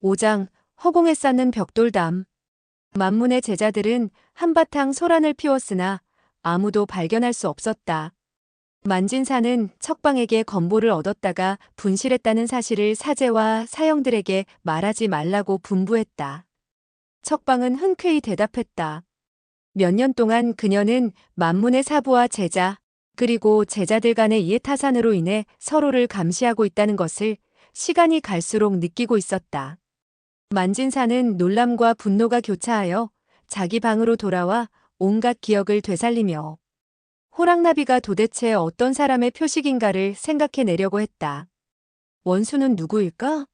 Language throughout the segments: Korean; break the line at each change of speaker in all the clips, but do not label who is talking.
5장 허공에 쌓는 벽돌담. 만문의 제자들은 한바탕 소란을 피웠으나 아무도 발견할 수 없었다. 만진사는 척방에게 건보를 얻었다가 분실했다는 사실을 사제와 사형들에게 말하지 말라고 분부했다. 척방은 흔쾌히 대답했다. 몇 년 동안 그녀는 만문의 사부와 제자, 그리고 제자들 간의 이해타산으로 인해 서로를 감시하고 있다는 것을 시간이 갈수록 느끼고 있었다. 만진사는 놀람과 분노가 교차하여 자기 방으로 돌아와 온갖 기억을 되살리며 호랑나비가 도대체 어떤 사람의 표식인가를 생각해내려고 했다. 원수는 누구일까?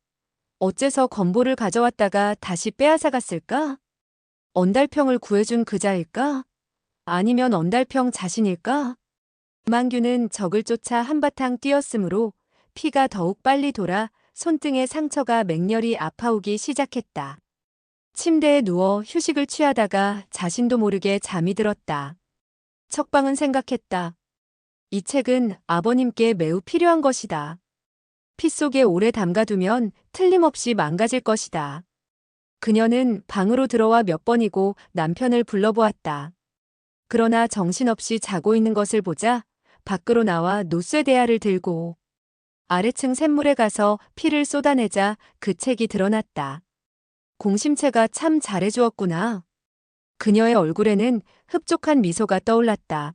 어째서 건보를 가져왔다가 다시 빼앗아갔을까? 언달평을 구해준 그자일까? 아니면 언달평 자신일까? 만규는 적을 쫓아 한바탕 뛰었으므로 피가 더욱 빨리 돌아 손등의 상처가 맹렬히 아파오기 시작했다. 침대에 누워 휴식을 취하다가 자신도 모르게 잠이 들었다. 척방은 생각했다. 이 책은 아버님께 매우 필요한 것이다. 피 속에 오래 담가두면 틀림없이 망가질 것이다. 그녀는 방으로 들어와 몇 번이고 남편을 불러보았다. 그러나 정신없이 자고 있는 것을 보자 밖으로 나와 노쇠대야를 들고 아래층 샘물에 가서 피를 쏟아내자 그 책이 드러났다. 공심채가 참 잘해주었구나. 그녀의 얼굴에는 흡족한 미소가 떠올랐다.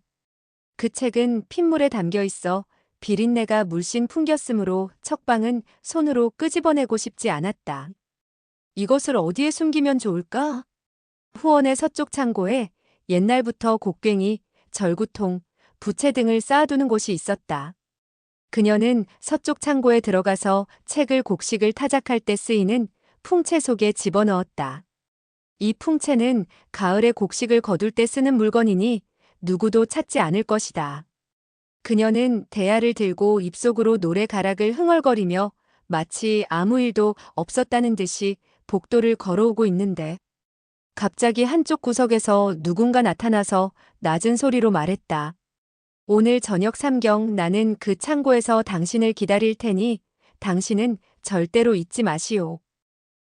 그 책은 핏물에 담겨 있어 비린내가 물씬 풍겼으므로 척방은 손으로 끄집어내고 싶지 않았다. 이것을 어디에 숨기면 좋을까? 후원의 서쪽 창고에 옛날부터 곡괭이, 절구통, 부채 등을 쌓아두는 곳이 있었다. 그녀는 서쪽 창고에 들어가서 책을 곡식을 타작할 때 쓰이는 풍채 속에 집어넣었다. 이 풍채는 가을에 곡식을 거둘 때 쓰는 물건이니 누구도 찾지 않을 것이다. 그녀는 대야를 들고 입속으로 노래가락을 흥얼거리며 마치 아무 일도 없었다는 듯이 복도를 걸어오고 있는데 갑자기 한쪽 구석에서 누군가 나타나서 낮은 소리로 말했다. 오늘 저녁 3경 나는 그 창고에서 당신을 기다릴 테니 당신은 절대로 잊지 마시오.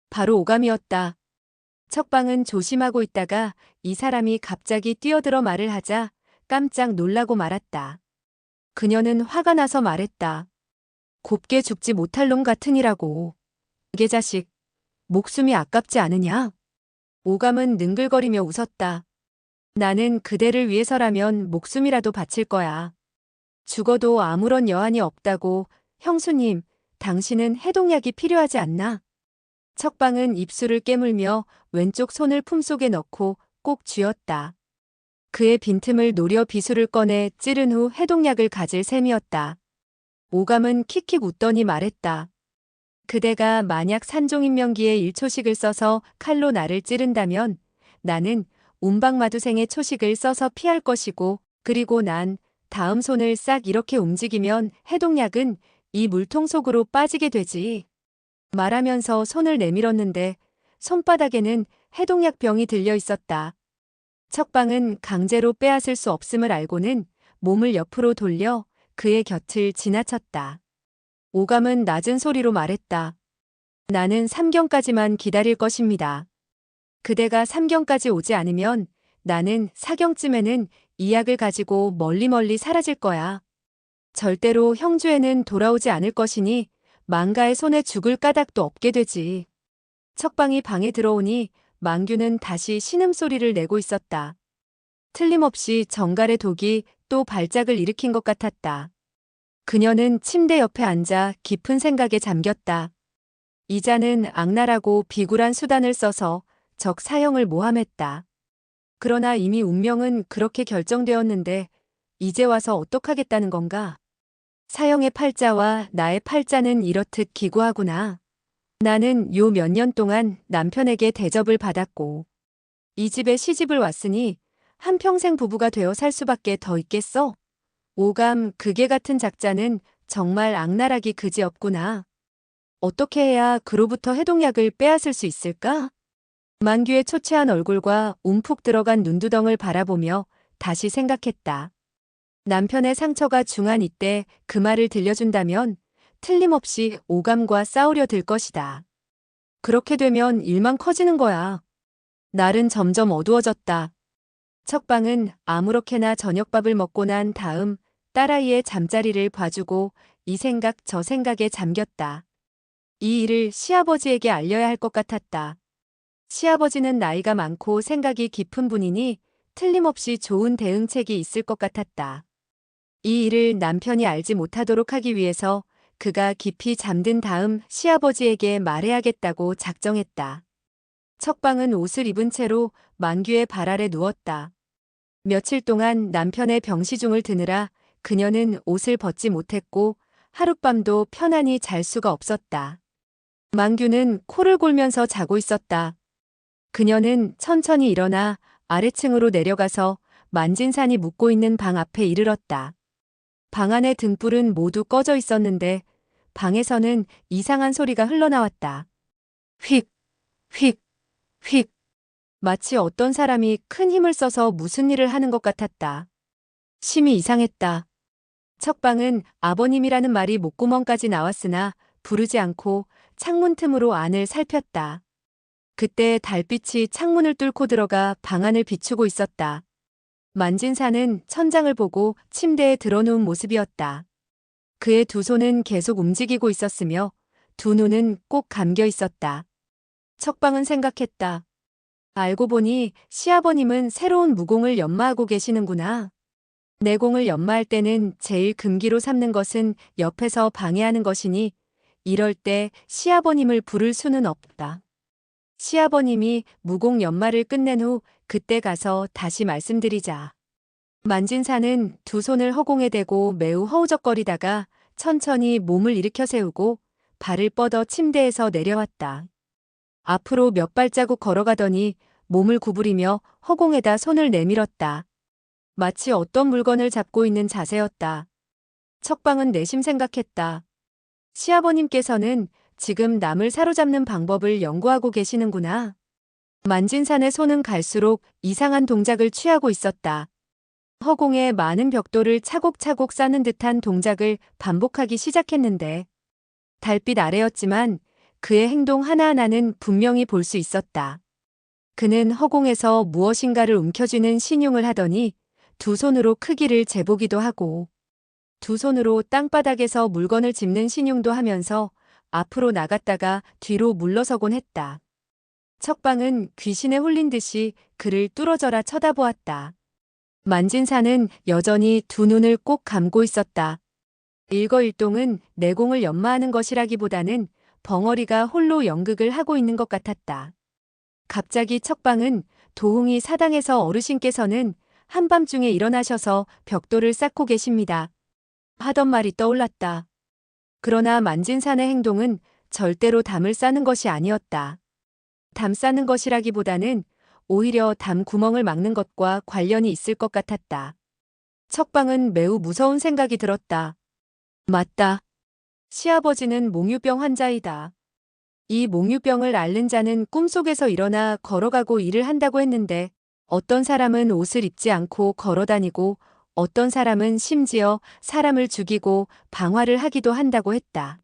바로 오감이었다. 척방은 조심하고 있다가 이 사람이 갑자기 뛰어들어 말을 하자 깜짝 놀라고 말았다. 그녀는 화가 나서 말했다. 곱게 죽지 못할 놈 같으니라고. 이게 자식, 목숨이 아깝지 않으냐? 오감은 능글거리며 웃었다. 나는 그대를 위해서라면 목숨이라도 바칠 거야. 죽어도 아무런 여한이 없다고. 형수님, 당신은 해독약이 필요하지 않나? 척방은 입술을 깨물며 왼쪽 손을 품속에 넣고 꼭 쥐었다. 그의 빈틈을 노려 비수를 꺼내 찌른 후 해독약을 가질 셈이었다. 오감은 킥킥 웃더니 말했다. 그대가 만약 산종인명기에 일초식을 써서 칼로 나를 찌른다면 나는 운방마두생의 초식을 써서 피할 것이고 그리고 난 다음 손을 싹 이렇게 움직이면 해독약은 이 물통 속으로 빠지게 되지. 말하면서 손을 내밀었는데 손바닥에는 해독약병이 들려 있었다. 척방은 강제로 빼앗을 수 없음을 알고는 몸을 옆으로 돌려 그의 곁을 지나쳤다. 오감은 낮은 소리로 말했다. 나는 3경까지만 기다릴 것입니다. 그대가 3경까지 오지 않으면 나는 4경쯤에는 이 약을 가지고 멀리 사라질 거야. 절대로 형주에는 돌아오지 않을 것이니 망가의 손에 죽을 까닭도 없게 되지. 척방이 방에 들어오니 만규는 다시 신음소리를 내고 있었다. 틀림없이 정갈의 독이 또 발작을 일으킨 것 같았다. 그녀는 침대 옆에 앉아 깊은 생각에 잠겼다. 이자는 악랄하고 비굴한 수단을 써서 적 사형을 모함했다. 그러나 이미 운명은 그렇게 결정되었는데 이제 와서 어떡하겠다는 건가? 사형의 팔자와 나의 팔자는 이렇듯 기구하구나. 나는 요 몇 년 동안 남편에게 대접을 받았고 이 집에 시집을 왔으니 한평생 부부가 되어 살 수밖에 더 있겠어? 오감, 그게 같은 작자는 정말 악랄하기 그지없구나. 어떻게 해야 그로부터 해독약을 빼앗을 수 있을까? 만규의 초췌한 얼굴과 움푹 들어간 눈두덩을 바라보며 다시 생각했다. 남편의 상처가 중한 이때 그 말을 들려준다면 틀림없이 오감과 싸우려 들 것이다. 그렇게 되면 일만 커지는 거야. 날은 점점 어두워졌다. 척방은 아무렇게나 저녁밥을 먹고 난 다음 딸아이의 잠자리를 봐주고 이 생각 저 생각에 잠겼다. 이 일을 시아버지에게 알려야 할 것 같았다. 시아버지는 나이가 많고 생각이 깊은 분이니 틀림없이 좋은 대응책이 있을 것 같았다. 이 일을 남편이 알지 못하도록 하기 위해서 그가 깊이 잠든 다음 시아버지에게 말해야겠다고 작정했다. 척방은 옷을 입은 채로 만규의 발 아래 누웠다. 며칠 동안 남편의 병시중을 드느라 그녀는 옷을 벗지 못했고 하룻밤도 편안히 잘 수가 없었다. 만규는 코를 골면서 자고 있었다. 그녀는 천천히 일어나 아래층으로 내려가서 만진산이 묵고 있는 방 앞에 이르렀다. 방 안의 등불은 모두 꺼져 있었는데 방에서는 이상한 소리가 흘러나왔다. 휙, 휙, 휙. 마치 어떤 사람이 큰 힘을 써서 무슨 일을 하는 것 같았다. 심히 이상했다. 척방은 아버님이라는 말이 목구멍까지 나왔으나 부르지 않고 창문 틈으로 안을 살폈다. 그때 달빛이 창문을 뚫고 들어가 방 안을 비추고 있었다. 만진사는 천장을 보고 침대에 드러누운 모습이었다. 그의 두 손은 계속 움직이고 있었으며 두 눈은 꼭 감겨 있었다. 척방은 생각했다. 알고 보니 시아버님은 새로운 무공을 연마하고 계시는구나. 내공을 연마할 때는 제일 금기로 삼는 것은 옆에서 방해하는 것이니 이럴 때 시아버님을 부를 수는 없다. 시아버님이 무공 연마를 끝낸 후 그때 가서 다시 말씀드리자. 만진사는 두 손을 허공에 대고 매우 허우적거리다가 천천히 몸을 일으켜 세우고 발을 뻗어 침대에서 내려왔다. 앞으로 몇 발자국 걸어가더니 몸을 구부리며 허공에다 손을 내밀었다. 마치 어떤 물건을 잡고 있는 자세였다. 척방은 내심 생각했다. 시아버님께서는 지금 남을 사로잡는 방법을 연구하고 계시는구나. 만진산의 손은 갈수록 이상한 동작을 취하고 있었다. 허공에 많은 벽돌을 차곡차곡 쌓는 듯한 동작을 반복하기 시작했는데 달빛 아래였지만 그의 행동 하나하나는 분명히 볼 수 있었다. 그는 허공에서 무엇인가를 움켜쥐는 신용을 하더니 두 손으로 크기를 재보기도 하고 두 손으로 땅바닥에서 물건을 짚는 신용도 하면서 앞으로 나갔다가 뒤로 물러서곤 했다. 척방은 귀신에 홀린 듯이 그를 뚫어져라 쳐다보았다. 만진사는 여전히 두 눈을 꼭 감고 있었다. 일거일동은 내공을 연마하는 것이라기보다는 벙어리가 홀로 연극을 하고 있는 것 같았다. 갑자기 척방은 도홍이 사당에서 어르신께서는 한밤중에 일어나셔서 벽돌을 쌓고 계십니다. 하던 말이 떠올랐다. 그러나 만진산의 행동은 절대로 담을 싸는 것이 아니었다. 담 싸는 것이라기보다는 오히려 담 구멍을 막는 것과 관련이 있을 것 같았다. 척방은 매우 무서운 생각이 들었다. 맞다. 시아버지는 몽유병 환자이다. 이 몽유병을 앓는 자는 꿈속에서 일어나 걸어가고 일을 한다고 했는데 어떤 사람은 옷을 입지 않고 걸어다니고 어떤 사람은 심지어 사람을 죽이고 방화를 하기도 한다고 했다.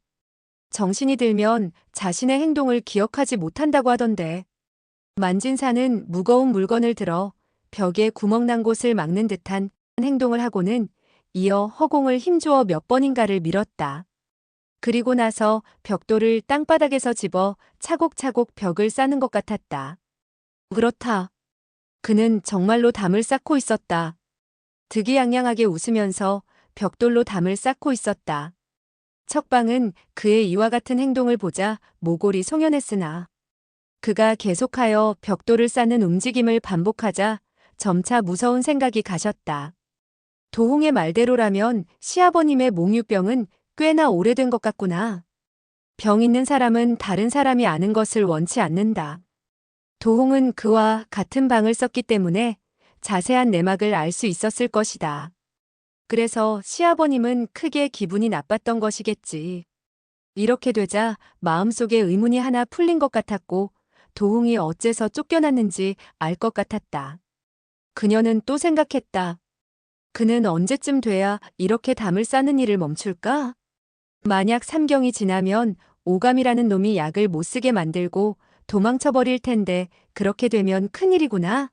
정신이 들면 자신의 행동을 기억하지 못한다고 하던데. 만진사는 무거운 물건을 들어 벽에 구멍 난 곳을 막는 듯한 행동을 하고는 이어 허공을 힘주어 몇 번인가를 밀었다. 그리고 나서 벽돌을 땅바닥에서 집어 차곡차곡 벽을 쌓는 것 같았다. 그렇다. 그는 정말로 담을 쌓고 있었다. 득이양양하게 웃으면서 벽돌로 담을 쌓고 있었다. 척방은 그의 이와 같은 행동을 보자 모골이 송연했으나 그가 계속하여 벽돌을 쌓는 움직임을 반복하자 점차 무서운 생각이 가셨다. 도홍의 말대로라면 시아버님의 몽유병은 꽤나 오래된 것 같구나. 병 있는 사람은 다른 사람이 아는 것을 원치 않는다. 도홍은 그와 같은 방을 썼기 때문에 자세한 내막을 알 수 있었을 것이다. 그래서 시아버님은 크게 기분이 나빴던 것이겠지. 이렇게 되자 마음속에 의문이 하나 풀린 것 같았고 도홍이 어째서 쫓겨났는지 알 것 같았다. 그녀는 또 생각했다. 그는 언제쯤 돼야 이렇게 담을 싸는 일을 멈출까? 만약 3경이 지나면 오감이라는 놈이 약을 못 쓰게 만들고 도망쳐버릴 텐데 그렇게 되면 큰일이구나.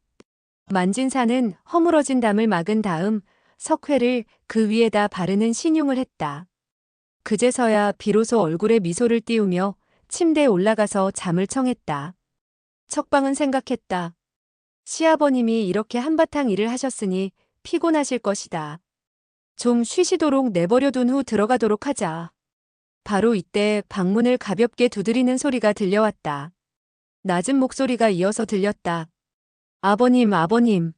만진사는 허물어진 담을 막은 다음 석회를 그 위에다 바르는 신용을 했다. 그제서야 비로소 얼굴에 미소를 띄우며 침대에 올라가서 잠을 청했다. 척방은 생각했다. 시아버님이 이렇게 한바탕 일을 하셨으니 피곤하실 것이다. 좀 쉬시도록 내버려둔 후 들어가도록 하자. 바로 이때 방문을 가볍게 두드리는 소리가 들려왔다. 낮은 목소리가 이어서 들렸다. 아버님, 아버님.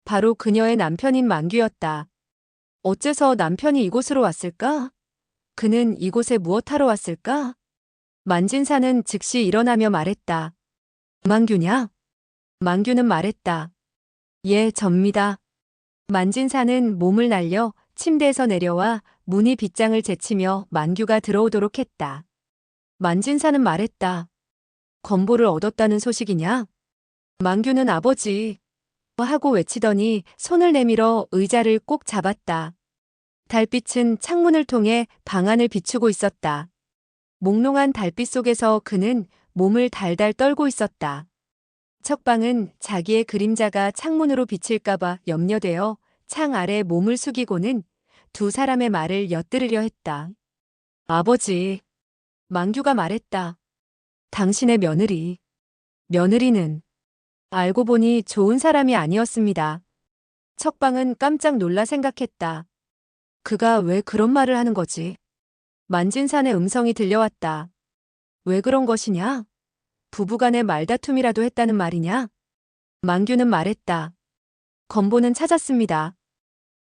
바로 그녀의 남편인 만규였다. 어째서 남편이 이곳으로 왔을까? 그는 이곳에 무엇하러 왔을까? 만진사는 즉시 일어나며 말했다. 만규냐? 만규는 말했다. 예, 접니다. 만진사는 몸을 날려 침대에서 내려와 문이 빗장을 제치며 만규가 들어오도록 했다. 만진사는 말했다. 건보를 얻었다는 소식이냐? 만규는 아버지 하고 외치더니 손을 내밀어 의자를 꼭 잡았다. 달빛은 창문을 통해 방 안을 비추고 있었다. 몽롱한 달빛 속에서 그는 몸을 달달 떨고 있었다. 척방은 자기의 그림자가 창문으로 비칠까봐 염려되어 창 아래 몸을 숙이고는 두 사람의 말을 엿들으려 했다. 아버지, 만규가 말했다. 당신의 며느리. 며느리는 알고 보니 좋은 사람이 아니었습니다. 척방은 깜짝 놀라 생각했다. 그가 왜 그런 말을 하는 거지? 만진산의 음성이 들려왔다. 왜 그런 것이냐? 부부간의 말다툼이라도 했다는 말이냐? 만규는 말했다. 건보는 찾았습니다.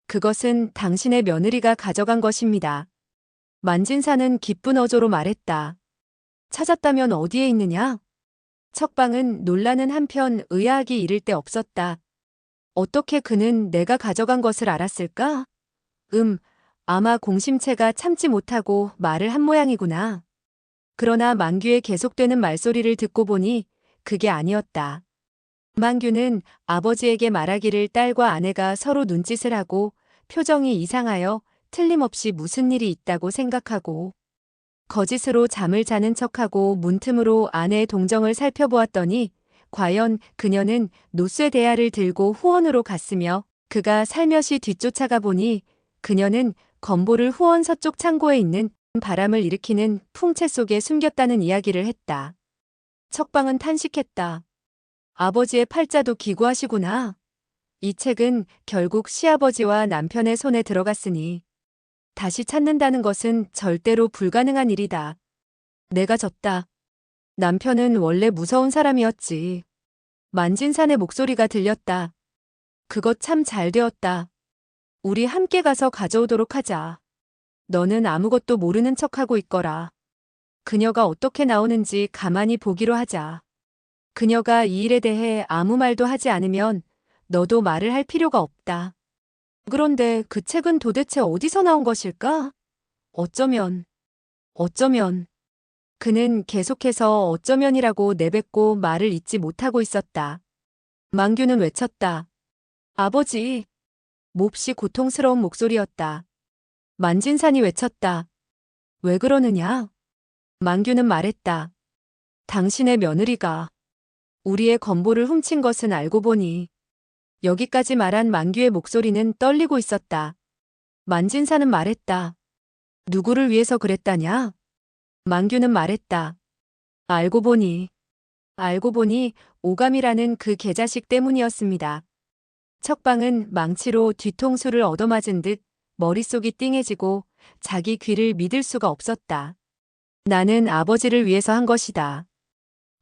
그것은 당신의 며느리가 가져간 것입니다. 만진사는 기쁜 어조로 말했다. 찾았다면 어디에 있느냐? 척방은 놀라는 한편 의아하기 이를 데 없었다. 어떻게 그는 내가 가져간 것을 알았을까? 아마 공심채가 참지 못하고 말을 한 모양이구나. 그러나 만규의 계속되는 말소리를 듣고 보니 그게 아니었다. 만규는 아버지에게 말하기를 딸과 아내가 서로 눈짓을 하고 표정이 이상하여 틀림없이 무슨 일이 있다고 생각하고 거짓으로 잠을 자는 척하고 문틈으로 아내의 동정을 살펴보았더니 과연 그녀는 노쇠 대야를 들고 후원으로 갔으며 그가 살며시 뒤쫓아가 보니 그녀는 건보를 후원 서쪽 창고에 있는 바람을 일으키는 풍채 속에 숨겼다는 이야기를 했다. 척방은 탄식했다. 아버지의 팔자도 기구하시구나. 이 책은 결국 시아버지와 남편의 손에 들어갔으니 다시 찾는다는 것은 절대로 불가능한 일이다. 내가 졌다. 남편은 원래 무서운 사람이었지. 만진산의 목소리가 들렸다. 그것 참 잘 되었다. 우리 함께 가서 가져오도록 하자. 너는 아무것도 모르는 척하고 있거라. 그녀가 어떻게 나오는지 가만히 보기로 하자. 그녀가 이 일에 대해 아무 말도 하지 않으면 너도 말을 할 필요가 없다. 그런데 그 책은 도대체 어디서 나온 것일까? 어쩌면. 그는 계속해서 어쩌면이라고 내뱉고 말을 잇지 못하고 있었다. 만규는 외쳤다. 아버지. 몹시 고통스러운 목소리였다. 만진산이 외쳤다. 왜 그러느냐? 만규는 말했다. 당신의 며느리가 우리의 건보를 훔친 것은 알고 보니. 여기까지 말한 만규의 목소리는 떨리고 있었다. 만진사는 말했다. 누구를 위해서 그랬다냐? 만규는 말했다. 알고 보니 오감이라는 그 개자식 때문이었습니다. 척방은 망치로 뒤통수를 얻어맞은 듯 머릿속이 띵해지고 자기 귀를 믿을 수가 없었다. 나는 아버지를 위해서 한 것이다.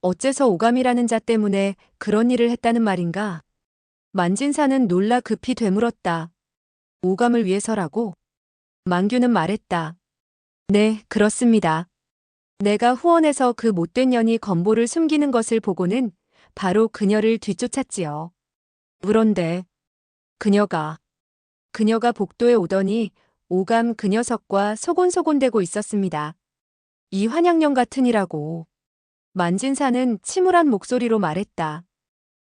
어째서 오감이라는 자 때문에 그런 일을 했다는 말인가? 만진사는 놀라 급히 되물었다. 오감을 위해서라고? 만규는 말했다. 네, 그렇습니다. 내가 후원해서 그 못된 년이 건보를 숨기는 것을 보고는 바로 그녀를 뒤쫓았지요. 그런데 그녀가 복도에 오더니 오감 그 녀석과 소곤소곤대고 있었습니다. 이 환양년 같으니라고. 만진사는 침울한 목소리로 말했다.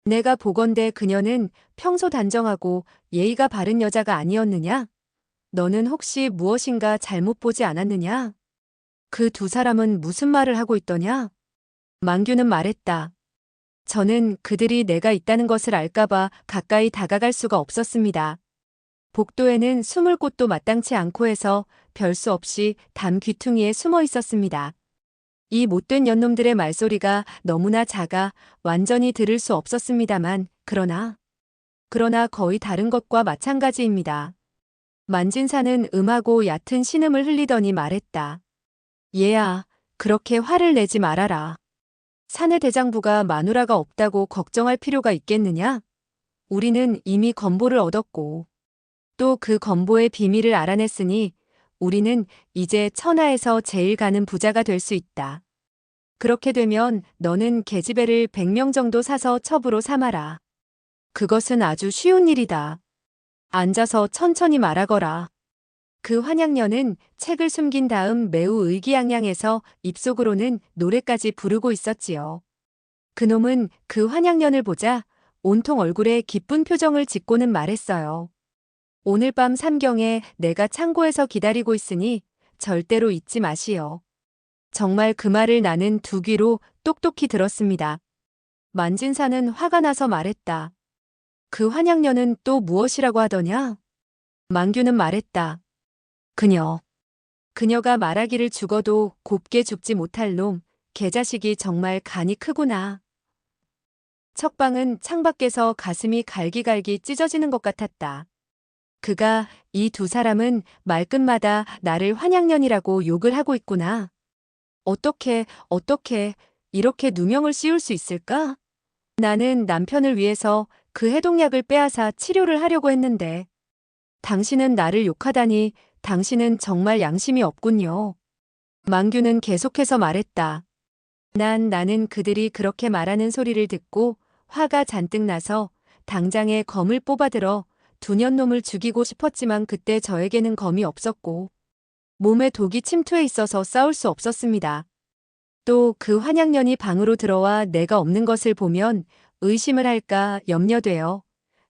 내가 보건대 그녀는 평소 단정하고 예의가 바른 여자가 아니었느냐? 너는 혹시 무엇인가 잘못 보지 않았느냐? 그 두 사람은 무슨 말을 하고 있더냐? 망규는 말했다. 저는 그들이 내가 있다는 것을 알까봐 가까이 다가갈 수가 없었습니다. 복도에는 숨을 곳도 마땅치 않고 해서 별 수 없이 담 귀퉁이에 숨어 있었습니다. 이 못된 연놈들의 말소리가 너무나 작아 완전히 들을 수 없었습니다만, 그러나 거의 다른 것과 마찬가지입니다. 만진사는 음하고 얕은 신음을 흘리더니 말했다. 얘야, 그렇게 화를 내지 말아라. 사내 대장부가 마누라가 없다고 걱정할 필요가 있겠느냐? 우리는 이미 건보를 얻었고, 또 그 건보의 비밀을 알아냈으니 우리는 이제 천하에서 제일 가는 부자가 될 수 있다. 그렇게 되면 너는 계집애를 100명 정도 사서 첩으로 삼아라. 그것은 아주 쉬운 일이다. 앉아서 천천히 말하거라. 그 환양녀는 책을 숨긴 다음 매우 의기양양해서 입속으로는 노래까지 부르고 있었지요. 그놈은 그 환양년을 보자 온통 얼굴에 기쁜 표정을 짓고는 말했어요. 오늘 밤 3경에 내가 창고에서 기다리고 있으니 절대로 잊지 마시오. 정말 그 말을 나는 두 귀로 똑똑히 들었습니다. 만진사는 화가 나서 말했다. 그 환양년은 또 무엇이라고 하더냐? 망규는 말했다. 그녀가 말하기를 죽어도 곱게 죽지 못할 놈, 개자식이 정말 간이 크구나. 척방은 창밖에서 가슴이 갈기갈기 찢어지는 것 같았다. 그가 이 두 사람은 말끝마다 나를 환양년이라고 욕을 하고 있구나. 어떻게 이렇게 누명을 씌울 수 있을까? 나는 남편을 위해서 그 해독약을 빼앗아 치료를 하려고 했는데 당신은 나를 욕하다니 당신은 정말 양심이 없군요. 망규는 계속해서 말했다. 나는 그들이 그렇게 말하는 소리를 듣고 화가 잔뜩 나서 당장에 검을 뽑아들어 두 년놈을 죽이고 싶었지만 그때 저에게는 검이 없었고 몸에 독이 침투해 있어서 싸울 수 없었습니다. 또 그 환양년이 방으로 들어와 내가 없는 것을 보면 의심을 할까 염려되어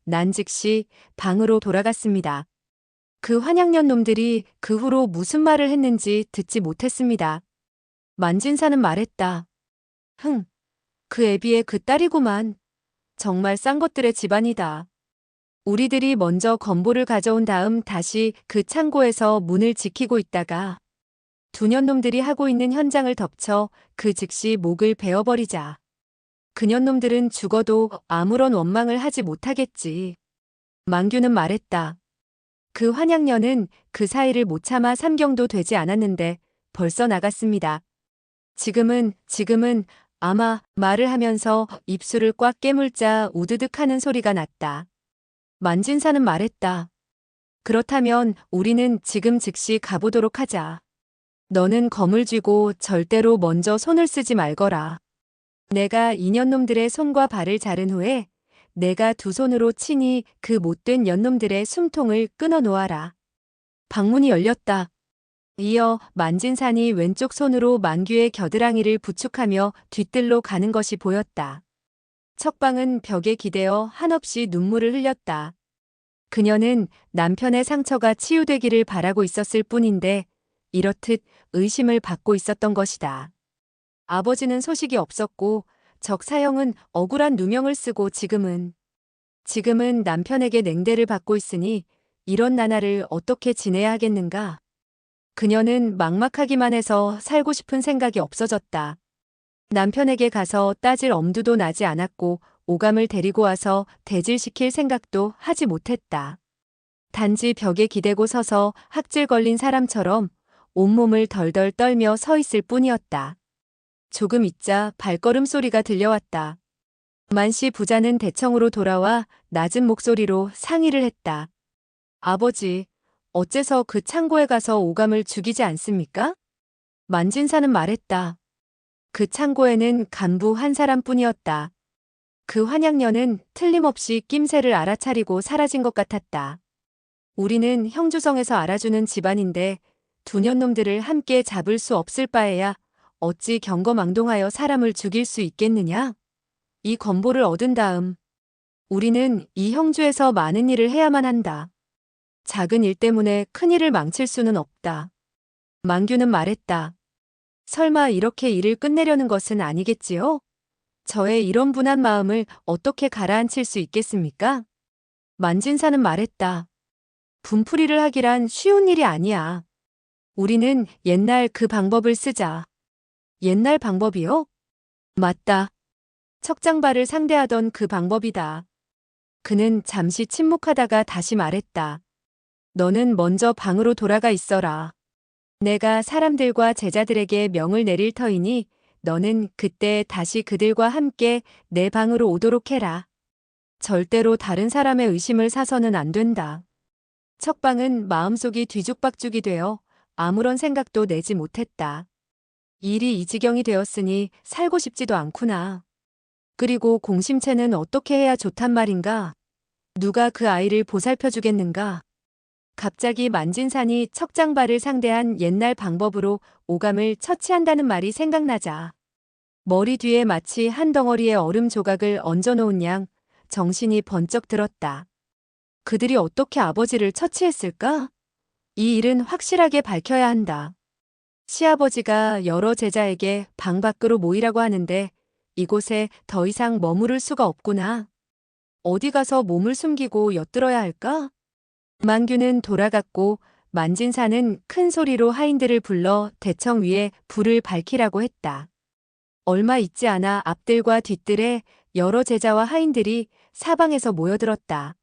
난 즉시 방으로 돌아갔습니다. 그 환양년 놈들이 그 후로 무슨 말을 했는지 듣지 못했습니다. 만진사는 말했다. 그 애비의 그 딸이구만. 정말 싼 것들의 집안이다. 우리들이 먼저 건보를 가져온 다음 다시 그 창고에서 문을 지키고 있다가 두 년놈들이 하고 있는 현장을 덮쳐 그 즉시 목을 베어버리자. 그년놈들은 죽어도 아무런 원망을 하지 못하겠지. 망규는 말했다. 그 환양년은 그 사이를 못 참아 3경도 되지 않았는데 벌써 나갔습니다. 지금은 아마 말을 하면서 입술을 꽉 깨물자 우드득 하는 소리가 났다. 만진사는 말했다. 그렇다면 우리는 지금 즉시 가보도록 하자. 너는 검을 쥐고 절대로 먼저 손을 쓰지 말거라. 내가 이년놈들의 손과 발을 자른 후에 내가 두 손으로 친히 그 못된 연놈들의 숨통을 끊어 놓아라. 방문이 열렸다. 이어 만진산이 왼쪽 손으로 망규의 겨드랑이를 부축하며 뒤뜰로 가는 것이 보였다. 척방은 벽에 기대어 한없이 눈물을 흘렸다. 그녀는 남편의 상처가 치유되기를 바라고 있었을 뿐인데 이렇듯 의심을 받고 있었던 것이다. 아버지는 소식이 없었고 적사형은 억울한 누명을 쓰고 지금은 남편에게 냉대를 받고 있으니 이런 나날을 어떻게 지내야 하겠는가? 그녀는 막막하기만 해서 살고 싶은 생각이 없어졌다. 남편에게 가서 따질 엄두도 나지 않았고 오감을 데리고 와서 대질시킬 생각도 하지 못했다. 단지 벽에 기대고 서서 학질 걸린 사람처럼 온몸을 덜덜 떨며 서 있을 뿐이었다. 조금 있자 발걸음 소리가 들려왔다. 만씨 부자는 대청으로 돌아와 낮은 목소리로 상의를 했다. 아버지, 어째서 그 창고에 가서 오감을 죽이지 않습니까? 만진사는 말했다. 그 창고에는 간부 한 사람뿐이었다. 그 환양년은 틀림없이 낌새를 알아차리고 사라진 것 같았다. 우리는 형주성에서 알아주는 집안인데 두 년놈들을 함께 잡을 수 없을 바에야 어찌 경거망동하여 사람을 죽일 수 있겠느냐? 이 건보를 얻은 다음 우리는 이 형주에서 많은 일을 해야만 한다. 작은 일 때문에 큰 일을 망칠 수는 없다. 망규는 말했다. 설마 이렇게 일을 끝내려는 것은 아니겠지요? 저의 이런 분한 마음을 어떻게 가라앉힐 수 있겠습니까? 만진사는 말했다. 분풀이를 하기란 쉬운 일이 아니야. 우리는 옛날 그 방법을 쓰자. 옛날 방법이요? 맞다. 척장발을 상대하던 그 방법이다. 그는 잠시 침묵하다가 다시 말했다. 너는 먼저 방으로 돌아가 있어라. 내가 사람들과 제자들에게 명을 내릴 터이니 너는 그때 다시 그들과 함께 내 방으로 오도록 해라. 절대로 다른 사람의 의심을 사서는 안 된다. 척방은 마음속이 뒤죽박죽이 되어 아무런 생각도 내지 못했다. 일이 이 지경이 되었으니 살고 싶지도 않구나. 그리고 공심채는 어떻게 해야 좋단 말인가? 누가 그 아이를 보살펴 주겠는가? 갑자기 만진산이 척장발을 상대한 옛날 방법으로 오감을 처치한다는 말이 생각나자 머리 뒤에 마치 한 덩어리의 얼음 조각을 얹어놓은 양 정신이 번쩍 들었다. 그들이 어떻게 아버지를 처치했을까? 이 일은 확실하게 밝혀야 한다. 시아버지가 여러 제자에게 방 밖으로 모이라고 하는데 이곳에 더 이상 머무를 수가 없구나. 어디 가서 몸을 숨기고 엿들어야 할까? 만규는 돌아갔고 만진사는 큰 소리로 하인들을 불러 대청 위에 불을 밝히라고 했다. 얼마 있지 않아 앞들과 뒤뜰에 여러 제자와 하인들이 사방에서 모여들었다.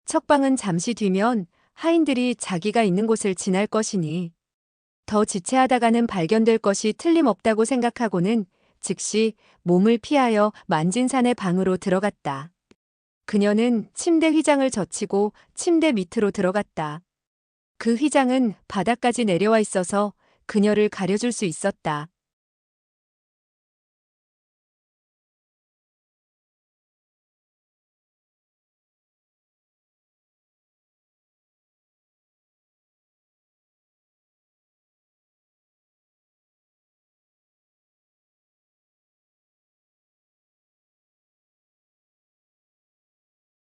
척방은 잠시 뒤면 하인들이 자기가 있는 곳을 지날 것이니 더 지체하다가는 발견될 것이 틀림없다고 생각하고는 즉시 몸을 피하여 만진산의 방으로 들어갔다. 그녀는 침대 휘장을 젖히고 침대 밑으로 들어갔다. 그 휘장은 바닥까지 내려와 있어서 그녀를 가려줄 수 있었다.